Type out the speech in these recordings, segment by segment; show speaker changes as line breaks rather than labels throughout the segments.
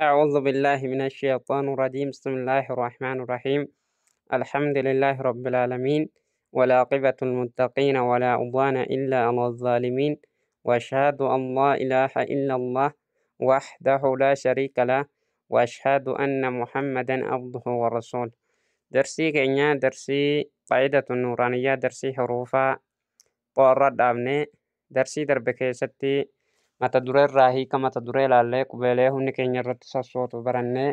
أعوذ بالله من الشيطان الرجيم بسم الله الرحمن الرحيم الحمد لله رب العالمين والعاقبة المتقين ولا عدوان إلا على الظالمين وأشهد أن لا إله إلا الله وحده لا شريك له وأشهد أن محمدا عبده ورسوله درسي كينيا درسي قاعدة النورانية درسي حروفا qorra dhaabne darsii darbe keessatti mata duree irraa hiika mata duree ilaallee qubeelee humni keenya irratti sassootu barannee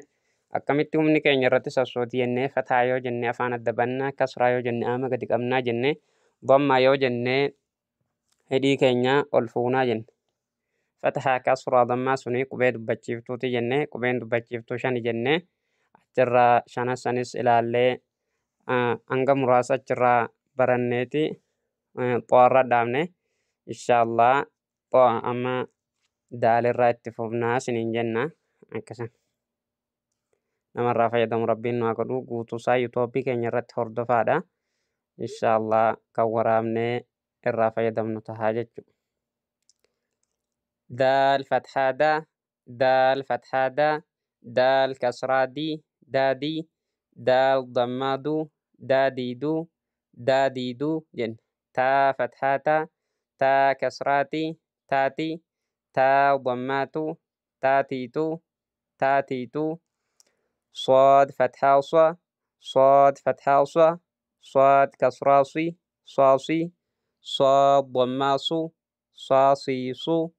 akkamitti humni keenya irratti sassooti jennee fataa yoo jennee afaan adda bannaa kasraa yoo jennee ama gadi qabnaa jennee bommaa yoo jennee hidhii keenya ol fuunaa jenne fatahaa kasraa dammaa suni qubee dubbachiiftuuti jennee qubeen dubbachiiftuu shani jennee achirraa shana sanis ilaallee hanga muraasa achirraa baranneeti qorra dhaabne inshaallah amma daalirraa itti fufnaa isiniin jenna akkasa namarraa fayyadamu rabbiin nu haa godhu guutuusaa yuutuubii keenya irratti hordofaadha inshaallah kan waraabnee irraa fayyadamnu tahaa jechu daal fathaada daal fathaada daal kasraadii daadii daal dammaaduu daadiiduu daadiiduu jenna تا فتحاتا تا كسراتي تاتي تا ضماتو تاتيتو تاتيتو صاد فتحة صا صاد فتحة صا صاد كسراسي صاصي صاد ضماسو صاصيسو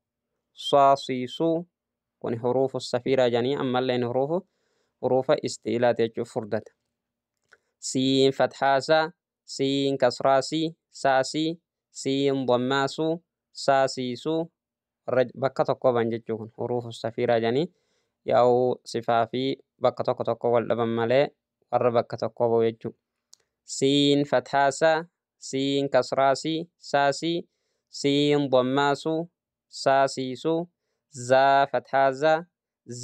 صاصيسو كون حروف السفيرة جاني أما اللين حروف استئلات يجو فردت سين فتحة سا سين كسراسي saasii siin dhammaasu saasiisu bakka tokko ban jechuu kun huruufu safiiraa jedhanii yaa'u sifaa fi bakka tokko tokko wal dhaban malee warra bakka tokko ba'u jechuu siin fathaasa siin kasraasii saasii siin dhammaasu saasiisu zaa fathaaza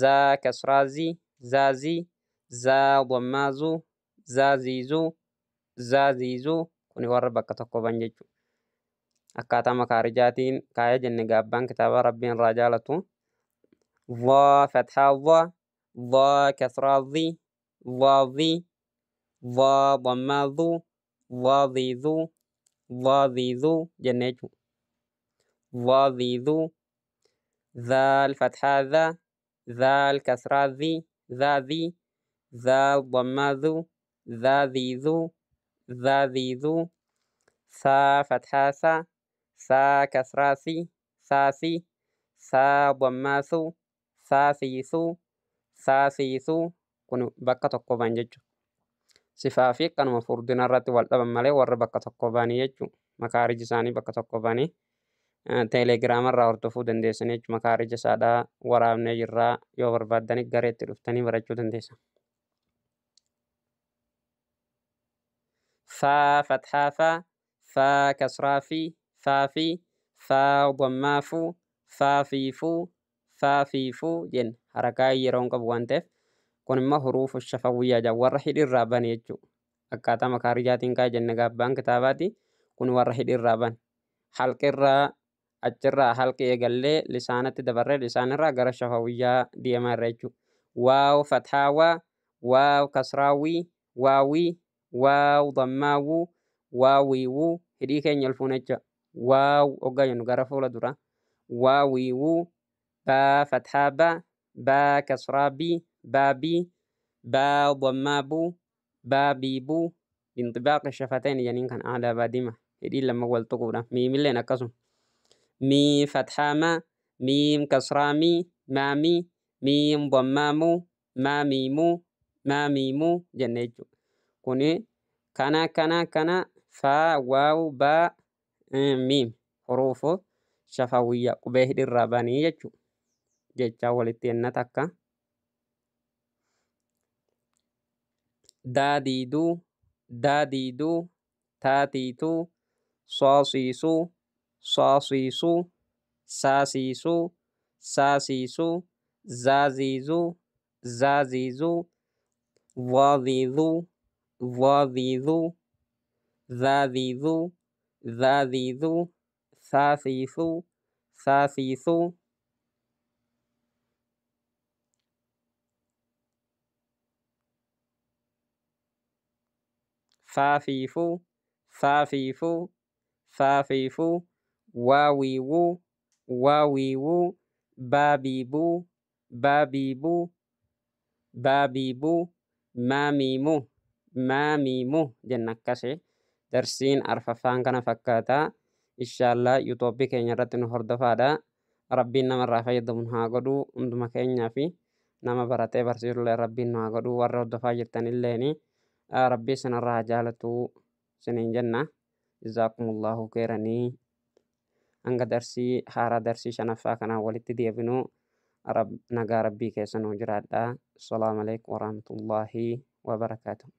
zaa kasraazii zaazii zaa dhammaazu zaaziizu zaaziizu kuni warra bakka tokko ban jechu akkaataa makaarijaatiin kaaya jenne gaabbaan kitaaba rabbiin irraa jaalatu dhaa fathaa dhaa kasraadhii dhaadhii dhaa dhammaadhuu dhaadhiidhuu dhaadhiidhuu jenne jechu dhaadhiidhuu dhaal fathaadhaa dhaal kasraadhii dhaadhii dhaal dhammaadhuu dhaadhiidhuu ذاذيذو ثا فتحاثا ثا كسراسي ثاثي ثا ضماثو ثاثيثو ثاثيثو كن بكة القبان ججو صفافي كانوا مفروضين الرات والطبع مالي ور بكة القباني ججو مكارج ساني بكة القباني تيليجرام الراورتفو دنديسني مكارج سادا ورام نجرا يوبر بادني غريت رفتني ورجو دنديسن فا فتحة فا كسرة في فا ضمافو فافيفو جن حركة يرون كبوانتف كون ما حروف الشفوية جا ورحيد الرابان يجو أكاتا مكارجاتين كا جن قابان كتاباتي كون ورحيد الرابان حلق الرا أجرا حلق يقلي لسانة دبر لسان الرا غر الشفوية ديما ريجو واو فتحة واو كسراوي واوي واو ضماو واويو هدي كين يلفونجا واو اوغاين غرفولا درا واويو با فتحة با كسرابي بابي با ضمابو بابيبو بانطباق الشفتين يعني كان أعلى بادمة هدي لما قلت قولا ميم اللي نكسو مي فتحة ما ميم كسرامي مامي ميم ضمامو ماميمو ماميمو جنيجو kuni kana fa waaw ba mim hurufu shafawiyya qubee hidhirraa banii jechu jechaa walitti enna takka daadiiduu daadiiduu taatiituu soosiisuu soosiisuu saasiisuu saasiisuu zaaziizuu zaaziizuu dhaadhiidhuu ضاذيذو ذاذيذو ذاذيذو ثاثيثو ثاثيثو فافيفو فافيفو فافيفو واويوو واويوو بابيبو بابيبو بابيبو ماميمو ماميمو جنكسي درسين أرففان كان فكاتا إن شاء الله يوتوبي كينيا رتن هردفادا ربي نما رافيد من هاغدو اندما كينيا في نما براتي برسير ربي نهاغدو ورد فاجرتن الليني ربي سنرها جالتو سنين جنة جزاكم الله خيراني hanga darsii haaraa darsii shanaffaa kanaan walitti deebinu nagaa rabbii keessa nuu jiraadhaa. Assalaamu alaikum warahmatullaahi wabarakaatuh.